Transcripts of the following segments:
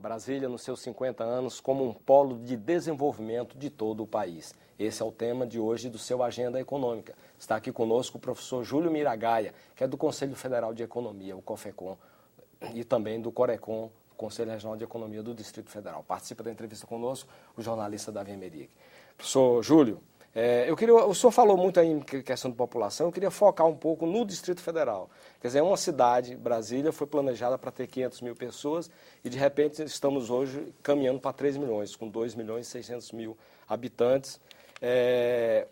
Brasília, nos seus 50 anos, como um polo de desenvolvimento de todo o país. Esse é o tema de hoje do seu Agenda Econômica. Está aqui conosco o professor Júlio Miragaia, que é do Conselho Federal de Economia, o COFECOM, e também do CORECON, Conselho Regional de Economia do Distrito Federal. Participa da entrevista conosco o jornalista Davi Emerick. Professor Júlio, o senhor falou muito aí em questão de população, eu queria focar um pouco no Distrito Federal. Quer dizer, uma cidade, Brasília, foi planejada para ter 500 mil pessoas e, de repente, estamos hoje caminhando para 3 milhões, com 2 milhões e 600 mil habitantes.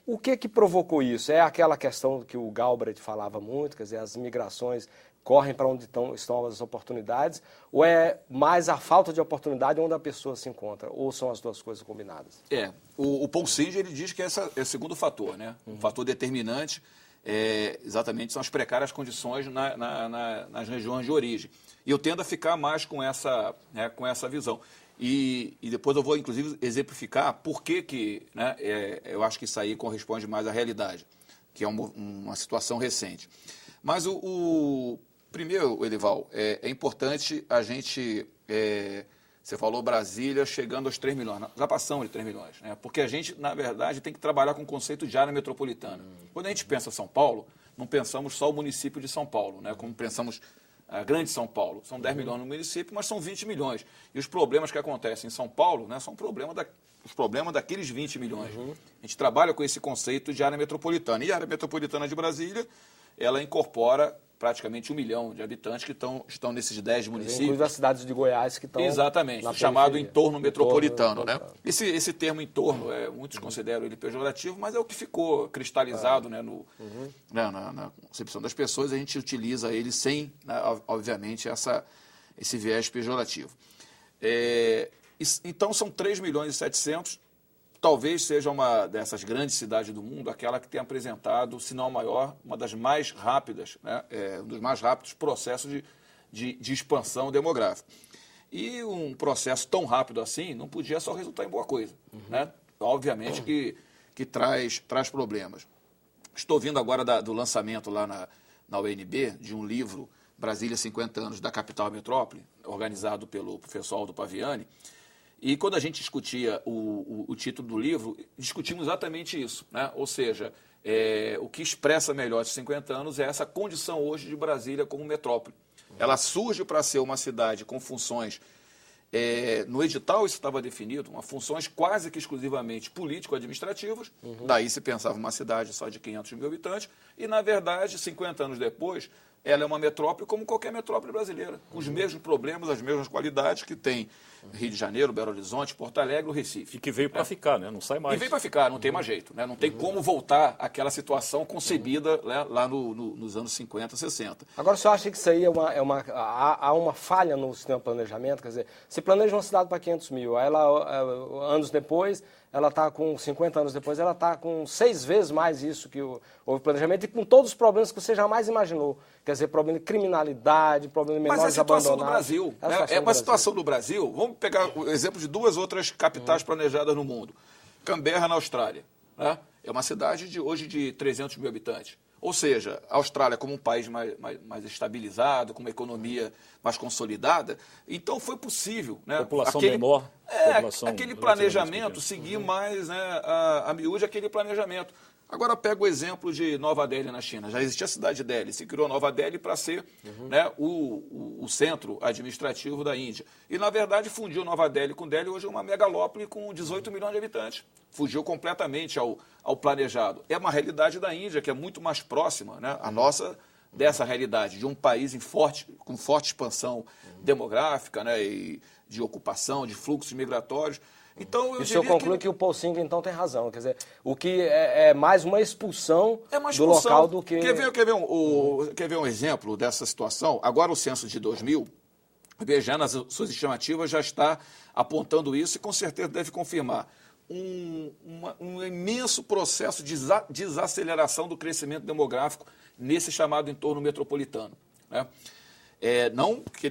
O que provocou isso? É aquela questão que o Galbraith falava muito, quer dizer, as migrações correm para onde estão as oportunidades, ou é mais a falta de oportunidade onde a pessoa se encontra, ou são as duas coisas combinadas? O Paul Singer, ele diz que esse é o segundo fator, né? Um fator determinante, exatamente, são as precárias condições nas regiões de origem. E eu tendo a ficar mais com essa visão. E depois eu vou, inclusive, exemplificar por que né, eu acho que isso aí corresponde mais à realidade, que é uma situação recente. Mas primeiro, Elival, é importante a gente, você falou Brasília chegando aos 3 milhões, já passamos de 3 milhões, né? Porque a gente, na verdade, tem que trabalhar com o conceito de área metropolitana. Quando a gente pensa São Paulo, não pensamos só o município de São Paulo, né? Como pensamos a grande São Paulo. São 10 milhões no município, mas são 20 milhões. E os problemas que acontecem em São Paulo, né, são os problemas daqueles 20 milhões. A gente trabalha com esse conceito de área metropolitana. E a área metropolitana de Brasília, ela incorpora praticamente 1 milhão de habitantes que estão nesses 10 municípios. Inclusive as cidades de Goiás que estão exatamente, chamado entorno metropolitano. Né? Esse termo entorno, muitos consideram ele pejorativo, mas é o que ficou cristalizado né, na concepção das pessoas. A gente utiliza ele sem, né, obviamente, esse viés pejorativo. Então, são 3 milhões e 700. Talvez seja uma dessas grandes cidades do mundo, aquela que tem apresentado, se não a maior, uma das mais rápidas, né, um dos mais rápidos processos de expansão demográfica. E um processo tão rápido assim não podia só resultar em boa coisa. Né? Obviamente que traz problemas. Estou vindo agora do lançamento lá na UNB de um livro, Brasília 50 anos da capital metrópole, organizado pelo professor Aldo Paviani. E quando a gente discutia o título do livro, discutimos exatamente isso, né? Ou seja, o que expressa melhor esses 50 anos é essa condição hoje de Brasília como metrópole. Ela surge para ser uma cidade com funções, no edital isso estava definido, funções quase que exclusivamente político-administrativas, daí se pensava uma cidade só de 500 mil habitantes, e na verdade, 50 anos depois, ela é uma metrópole como qualquer metrópole brasileira, com os mesmos problemas, as mesmas qualidades que tem Rio de Janeiro, Belo Horizonte, Porto Alegre, o Recife. E que veio para ficar, né? Não sai mais. E veio para ficar, não tem mais jeito. Né? Não tem como voltar àquela situação concebida lá nos anos 50, 60. Agora, o senhor acha que isso aí há uma falha no sistema de planejamento? Quer dizer, se planeja uma cidade para 500 mil, aí anos depois, ela está com 50 anos depois, ela está com 6 vezes mais isso que houve planejamento e com todos os problemas que você jamais imaginou. Quer dizer, problema de criminalidade, problema de menores abandonados. Mas é a situação do Brasil. É uma situação do Brasil. Vamos pegar o exemplo de 2 outras capitais planejadas no mundo. Canberra, na Austrália. Né? É uma cidade hoje de 300 mil habitantes. Ou seja, a Austrália como um país mais estabilizado, com uma economia mais consolidada, então foi possível. Né? População menor. Aquele planejamento, seguir mais, né, a miúde aquele planejamento. Agora pega o exemplo de Nova Delhi na China. Já existia a cidade de Delhi, se criou Nova Delhi para ser né, o centro administrativo da Índia. E, na verdade, fundiu Nova Delhi com Delhi, hoje é uma megalópole com 18 milhões de habitantes. Fugiu completamente ao planejado. É uma realidade da Índia, que é muito mais próxima, né, a nossa, dessa realidade, de um país com forte expansão demográfica, né, e de ocupação, de fluxos migratórios. Então, o senhor conclui que o Paul Singer, então, tem razão. Quer dizer, o que é mais uma expulsão do local do que... Quer ver um exemplo dessa situação? Agora, o censo de 2000, já nas suas estimativas, já está apontando isso e, com certeza, deve confirmar um imenso processo de desaceleração do crescimento demográfico nesse chamado entorno metropolitano. Né? Não que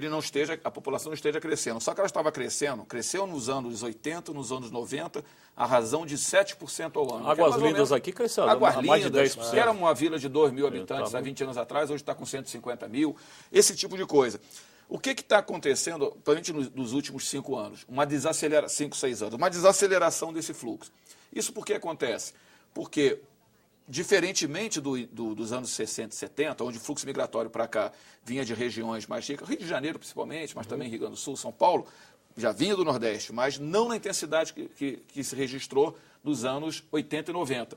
a população não esteja crescendo, só que ela estava cresceu nos anos 80, nos anos 90, a razão de 7% ao ano. Águas Lindas aqui cresceu Águas mais de Lindas, 10%. Era uma vila de 2 mil habitantes há 20 anos atrás, hoje está com 150 mil, esse tipo de coisa. O que está acontecendo, principalmente nos últimos 5 anos? 5, 6 anos, uma desaceleração desse fluxo. Isso por que acontece? Porque, diferentemente dos anos 60 e 70, onde o fluxo migratório para cá vinha de regiões mais ricas, Rio de Janeiro principalmente, mas também Rio Grande do Sul, São Paulo, já vinha do Nordeste, mas não na intensidade que se registrou nos anos 80 e 90.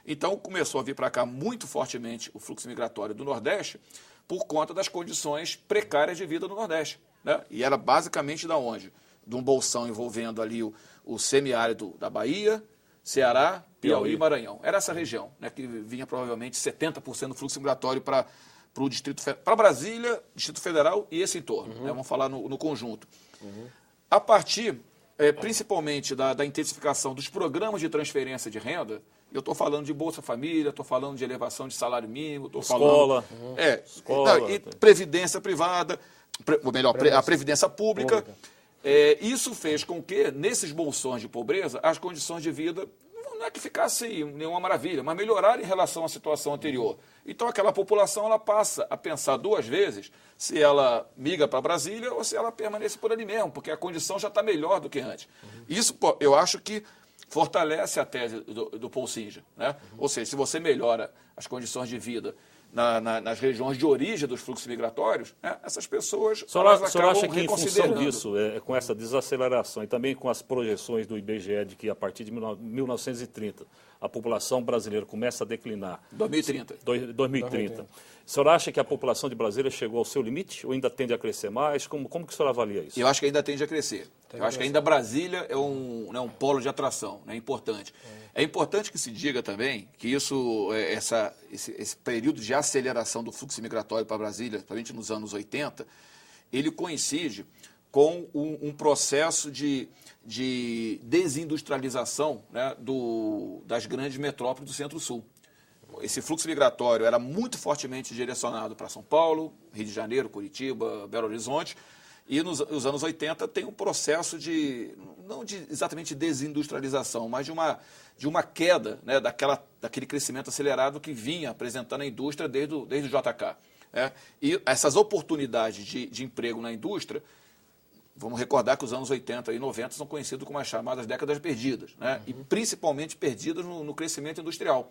Então, começou a vir para cá muito fortemente o fluxo migratório do Nordeste por conta das condições precárias de vida no Nordeste, né? E era basicamente da onde? De um bolsão envolvendo ali o semiárido da Bahia, Ceará, Piauí e Maranhão. Era essa região, né, que vinha provavelmente 70% do fluxo migratório para Brasília, Distrito Federal e esse entorno. Né? Vamos falar no conjunto. A partir, principalmente, da intensificação dos programas de transferência de renda, eu estou falando de Bolsa Família, estou falando de elevação de salário mínimo, estou falando... Escola. E previdência privada, ou melhor, a previdência pública. Isso fez com que, nesses bolsões de pobreza, as condições de vida não é que ficasse nenhuma maravilha, mas melhorar em relação à situação anterior. Então, aquela população ela passa a pensar 2 vezes se ela migra para Brasília ou se ela permanece por ali mesmo, porque a condição já está melhor do que antes. Isso, eu acho que fortalece a tese do Paul Singer, né? Ou seja, se você melhora as condições de vida nas regiões de origem dos fluxos migratórios, né, essas pessoas O senhor acha que, em função disso, com essa desaceleração e também com as projeções do IBGE de que a partir de 1930 a população brasileira começa a declinar... 2030. O senhor acha que a população de Brasília chegou ao seu limite ou ainda tende a crescer mais? Como que o senhor avalia isso? Eu acho que ainda tende a crescer. Eu acho que ainda Brasília é um polo de atração, né, importante. É importante que se diga também que esse período de aceleração do fluxo migratório para Brasília, principalmente nos anos 80, ele coincide com um processo de desindustrialização, né, das grandes metrópoles do Centro-Sul. Esse fluxo migratório era muito fortemente direcionado para São Paulo, Rio de Janeiro, Curitiba, Belo Horizonte, e nos anos 80 tem um processo não de exatamente desindustrialização, mas de uma queda, né, daquele crescimento acelerado que vinha apresentando a indústria desde o JK. Né? E essas oportunidades de emprego na indústria, vamos recordar que os anos 80 e 90 são conhecidos como as chamadas décadas perdidas, né? E principalmente perdidas no crescimento industrial.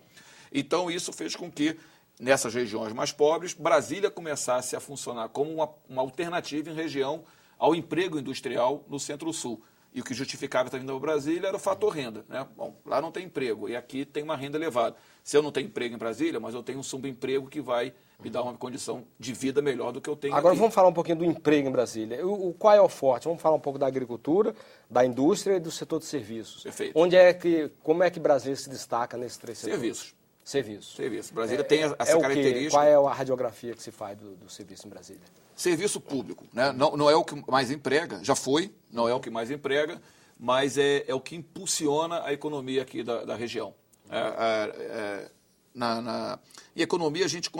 Então, isso fez com que, nessas regiões mais pobres, Brasília começasse a funcionar como uma alternativa em região ao emprego industrial no Centro-Sul. E o que justificava estar vindo ao Brasília era o fator renda, né? Bom, lá não tem emprego e aqui tem uma renda elevada. Se eu não tenho emprego em Brasília, mas eu tenho um subemprego que vai me dar uma condição de vida melhor do que eu tenho Agora aqui. Vamos falar um pouquinho do emprego em Brasília. Qual é o forte? Vamos falar um pouco da agricultura, da indústria e do setor de serviços. Perfeito. Como é que Brasília se destaca nesses 3 setores? Serviços. Brasília tem essa característica. Qual é a radiografia que se faz do serviço em Brasília? Serviço público, né? Não é o que mais emprega, já foi, não é o que mais emprega, mas é o que impulsiona a economia aqui da região. Em economia, a gente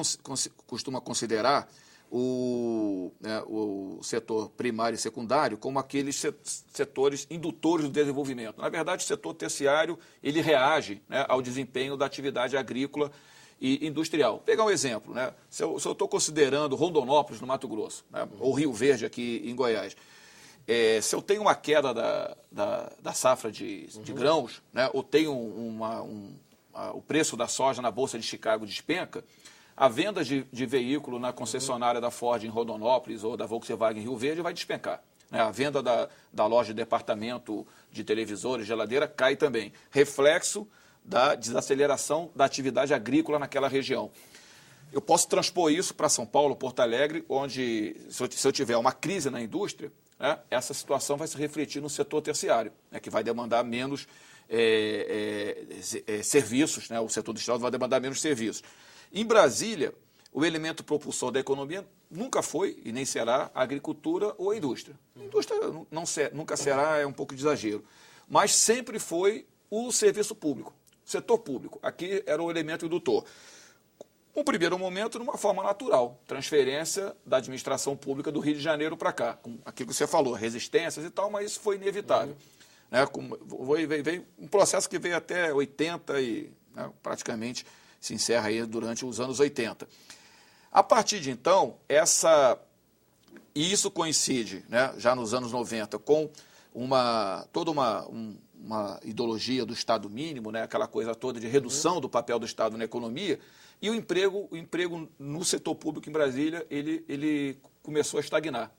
costuma considerar o setor primário e secundário como aqueles setores indutores do desenvolvimento. Na verdade, o setor terciário ele reage, né, ao desempenho da atividade agrícola e industrial. Vou pegar um exemplo. Né? Se eu estou considerando Rondonópolis, no Mato Grosso, né, ou Rio Verde, aqui em Goiás, se eu tenho uma queda da safra de grãos, né, ou tenho o preço da soja na Bolsa de Chicago despenca, a venda de veículo na concessionária da Ford em Rondonópolis ou da Volkswagen em Rio Verde vai despencar. Né? A venda da loja de departamento de televisores, geladeira, cai também. Reflexo da desaceleração da atividade agrícola naquela região. Eu posso transpor isso para São Paulo, Porto Alegre, onde, se eu tiver uma crise na indústria, né, essa situação vai se refletir no setor terciário, né, que vai demandar menos serviços, né, o setor industrial vai demandar menos serviços. Em Brasília, o elemento propulsor da economia nunca foi e nem será a agricultura ou a indústria. A indústria nunca será, é um pouco de exagero, mas sempre foi o serviço público, o setor público. Aqui era o elemento indutor. Um primeiro momento, numa forma natural, transferência da administração pública do Rio de Janeiro para cá, com aquilo que você falou, resistências e tal, mas isso foi inevitável. Né? Veio um processo que veio até 80 e, né, praticamente se encerra aí durante os anos 80. A partir de então, e isso coincide, né, já nos anos 90, com toda uma ideologia do Estado mínimo, né, aquela coisa toda de redução do papel do Estado na economia, e o emprego no setor público em Brasília, ele começou a estagnar.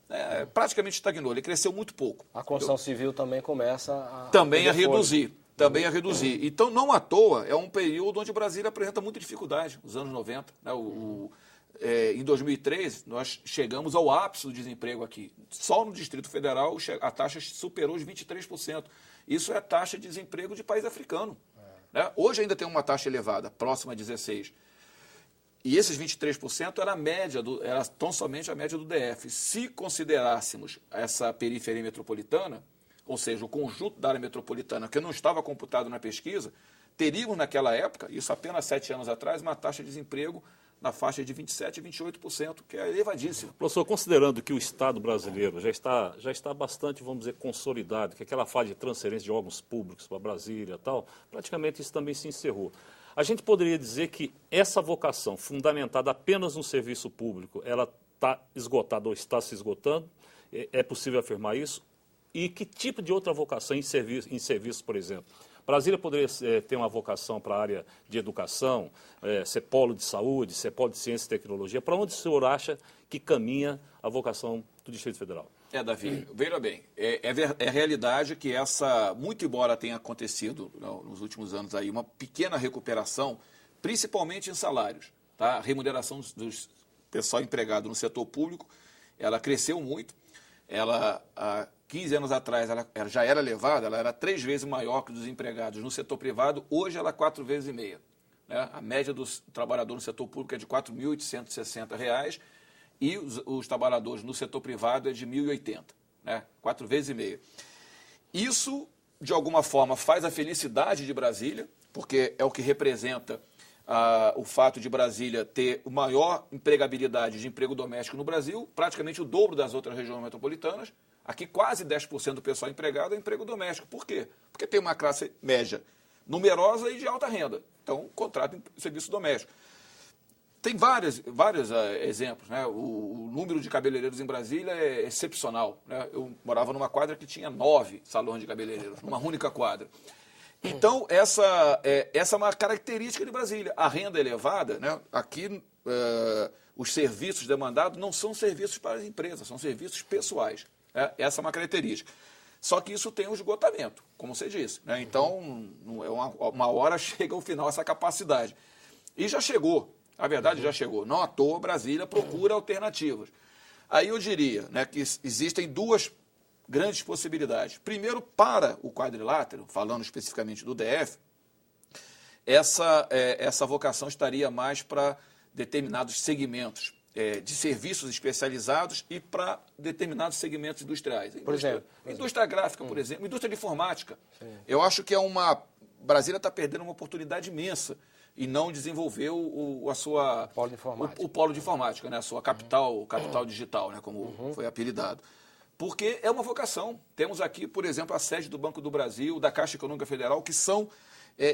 Praticamente estagnou, ele cresceu muito pouco. A construção civil também começa a reduzir. Também a reduzir. Então, não à toa, é um período onde Brasília apresenta muita dificuldade, os anos 90. Né? Em 2003, nós chegamos ao ápice do desemprego aqui. Só no Distrito Federal, a taxa superou os 23%. Isso é a taxa de desemprego de país africano. Né? Hoje ainda tem uma taxa elevada, próxima a 16%. E esses 23% era a média, era tão somente a média do DF. Se considerássemos essa periferia metropolitana, ou seja, o conjunto da área metropolitana que não estava computado na pesquisa, teríamos naquela época, isso apenas 7 anos atrás, uma taxa de desemprego na faixa de 27% e 28%, que é elevadíssima. Professor, considerando que o Estado brasileiro já está bastante, vamos dizer, consolidado, que aquela fase de transferência de órgãos públicos para Brasília e tal, praticamente isso também se encerrou. A gente poderia dizer que essa vocação, fundamentada apenas no serviço público, ela está esgotada ou está se esgotando? É possível afirmar isso? E que tipo de outra vocação em serviço, por exemplo? Brasília poderia ter uma vocação para a área de educação, ser polo de saúde, ser polo de ciência e tecnologia. Para onde o senhor acha que caminha a vocação do Distrito Federal? Davi, veja bem, é realidade que muito embora tenha acontecido nos últimos anos aí, uma pequena recuperação, principalmente em salários. Tá? A remuneração dos pessoal empregado no setor público, ela cresceu muito. Há 15 anos atrás, ela já era elevada, ela era 3 vezes maior que dos empregados no setor privado, hoje ela é 4,5 vezes. Né? A média dos trabalhadores no setor público é de R$ 4.860 e os trabalhadores no setor privado é de R$ 1.080, né? 4,5 vezes. Isso, de alguma forma, faz a felicidade de Brasília, porque é o que representa o fato de Brasília ter a maior empregabilidade de emprego doméstico no Brasil, praticamente o dobro das outras regiões metropolitanas. Aqui quase 10% do pessoal empregado é emprego doméstico. Por quê? Porque tem uma classe média numerosa e de alta renda. Então, contrata em serviço doméstico. Tem vários exemplos. Né? O número de cabeleireiros em Brasília é excepcional. Né? Eu morava numa quadra que tinha 9 salões de cabeleireiros, numa única quadra. Então, essa é uma característica de Brasília. A renda elevada, né? Aqui os serviços demandados não são serviços para as empresas, são serviços pessoais. Né? Essa é uma característica. Só que isso tem um esgotamento, como você disse. Né? Então, uma hora chega ao final essa capacidade. E já chegou, a verdade já chegou. Não à toa, Brasília procura alternativas. Aí eu diria, né, que existem 2 grandes possibilidades. Primeiro, para o quadrilátero, falando especificamente do DF, essa vocação estaria mais para determinados segmentos de serviços especializados e para determinados segmentos industriais. Por exemplo? Indústria gráfica, por exemplo, indústria de informática. Sim. Eu acho que Brasília está perdendo uma oportunidade imensa e não desenvolveu o polo de informática, né? A sua capital digital, né? Como foi apelidado. Porque é uma vocação. Temos aqui, por exemplo, a sede do Banco do Brasil, da Caixa Econômica Federal, que são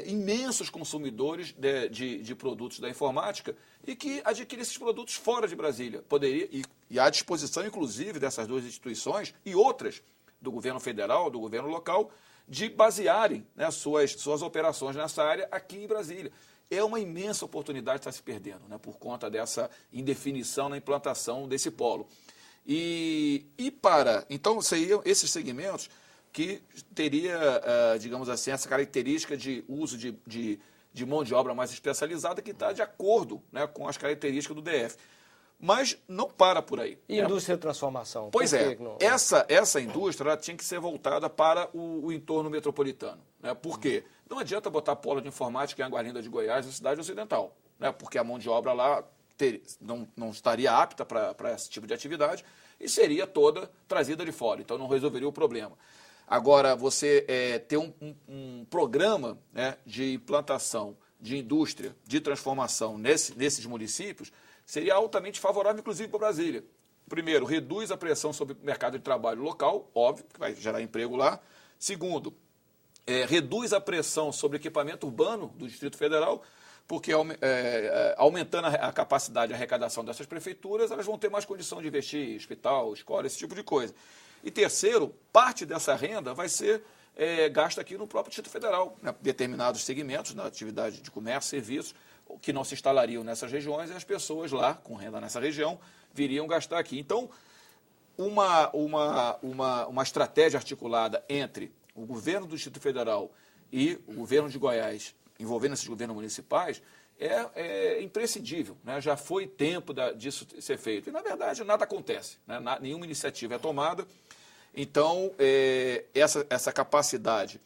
imensos consumidores de produtos da informática e que adquirem esses produtos fora de Brasília. Poderia, e à disposição, inclusive, dessas 2 instituições e outras do governo federal, do governo local, de basearem, né, suas operações nessa área aqui em Brasília. É uma imensa oportunidade que está se perdendo, né, por conta dessa indefinição na implantação desse polo. Então, seriam esses segmentos que teria, digamos assim, essa característica de uso de mão de obra mais especializada que está de acordo, né, com as características do DF. Mas não para por aí. E indústria de transformação? Pois é, essa indústria ela tinha que ser voltada para o entorno metropolitano. Né? Por quê? Não adianta botar polo de informática em Aguarinda de Goiás, na cidade ocidental, né? Porque a mão de obra lá não estaria apta para esse tipo de atividade e seria toda trazida de fora, então não resolveria o problema. Agora, você ter um programa, né, de implantação de indústria, de transformação nesses municípios, seria altamente favorável, inclusive, para Brasília. Primeiro, reduz a pressão sobre o mercado de trabalho local, óbvio, que vai gerar emprego lá. Segundo, reduz a pressão sobre o equipamento urbano do Distrito Federal, porque aumentando a capacidade de arrecadação dessas prefeituras, elas vão ter mais condição de investir em hospital, escola, esse tipo de coisa. E terceiro, parte dessa renda vai ser gasta aqui no próprio Distrito Federal, né? Determinados segmentos, na atividade de comércio, serviços, que não se instalariam nessas regiões, e as pessoas lá, com renda nessa região, viriam gastar aqui. Então, uma estratégia articulada entre o governo do Distrito Federal e o governo de Goiás, envolvendo esses governos municipais, é imprescindível, né? Já foi tempo disso ser feito. E, na verdade, nada acontece, né? Nenhuma iniciativa é tomada. Então, essa capacidade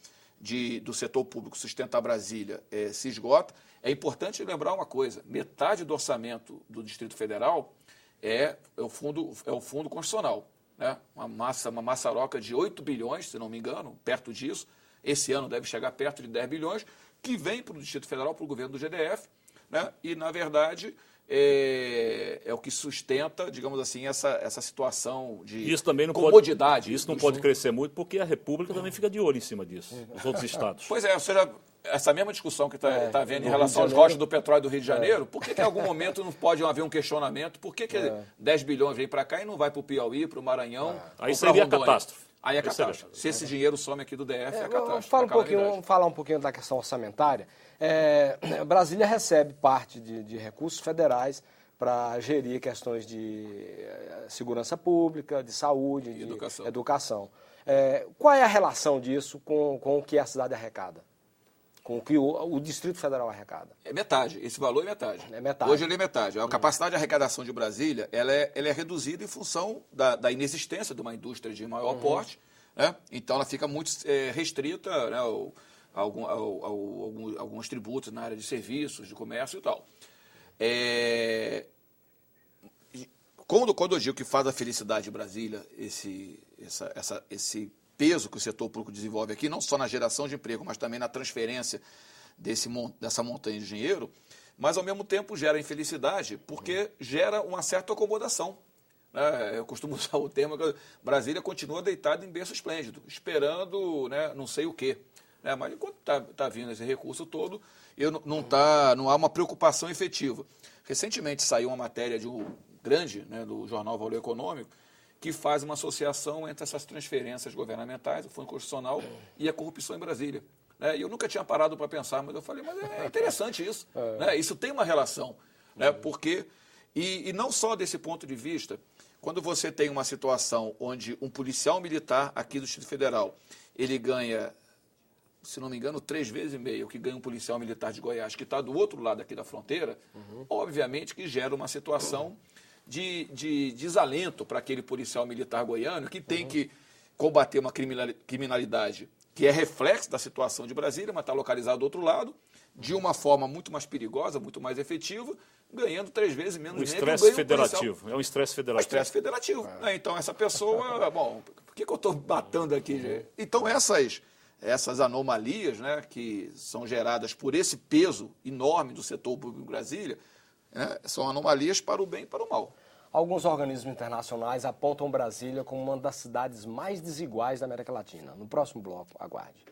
do setor público sustentar Brasília se esgota. É importante lembrar uma coisa: metade do orçamento do Distrito Federal é o fundo constitucional, né? Uma maçaroca de 8 bilhões, se não me engano, perto disso. Esse ano deve chegar perto de 10 bilhões, que vem para o Distrito Federal, para o governo do GDF, né? E, na verdade, é o que sustenta, digamos assim, essa situação de isso também não comodidade. Isso não pode crescer muito, porque a República também fica de olho em cima disso, os outros estados. Pois é, ou seja, essa mesma discussão que está havendo em relação aos rochas do petróleo do Rio de Janeiro, por que em algum momento não pode haver um questionamento? Por que 10 bilhões vem para cá e não vai para o Piauí, para o Maranhão? Aí seria catástrofe. Aí é catástrofe. Se esse dinheiro some aqui do DF, é catástrofe. Vamos falar um pouquinho da questão orçamentária. Brasília recebe parte de recursos federais para gerir questões de segurança pública, de saúde, de educação. Qual é a relação disso com o que a cidade arrecada? Com o que o Distrito Federal arrecada? É metade, esse valor é metade. É metade. Hoje ele é metade. A capacidade de arrecadação de Brasília ela é reduzida em função da inexistência de uma indústria de maior porte, né? Então ela fica muito restrita, né, a alguns tributos na área de serviços, de comércio e tal. Quando eu digo que faz a felicidade de Brasília esse peso que o setor público desenvolve aqui, não só na geração de emprego, mas também na transferência dessa montanha de dinheiro, mas ao mesmo tempo gera infelicidade, porque gera uma certa acomodação. Eu costumo usar o termo que Brasília continua deitada em berço esplêndido, esperando, né, não sei o quê. Mas enquanto está vindo esse recurso todo, não há uma preocupação efetiva. Recentemente saiu uma matéria de um grande, né, do jornal Valor Econômico, que faz uma associação entre essas transferências governamentais, o Fundo Constitucional, e a corrupção em Brasília. E eu nunca tinha parado para pensar, mas eu falei, mas é interessante isso. Isso tem uma relação. Porque, e não só desse ponto de vista, quando você tem uma situação onde um policial militar aqui do Distrito Federal, ele ganha, se não me engano, 3,5 vezes o que ganha um policial militar de Goiás, que está do outro lado aqui da fronteira, obviamente que gera uma situação de desalento para aquele policial militar goiano que tem que combater uma criminalidade que é reflexo da situação de Brasília, mas está localizado do outro lado, de uma forma muito mais perigosa, muito mais efetiva, ganhando 3 vezes menos dinheiro. Estresse federativo. É um estresse federativo. Estresse federativo. Então, essa pessoa... Bom, por que eu estou batendo aqui? Então, essas anomalias, né, que são geradas por esse peso enorme do setor público em Brasília, né, são anomalias para o bem e para o mal. Alguns organismos internacionais apontam Brasília como uma das cidades mais desiguais da América Latina. No próximo bloco, aguarde.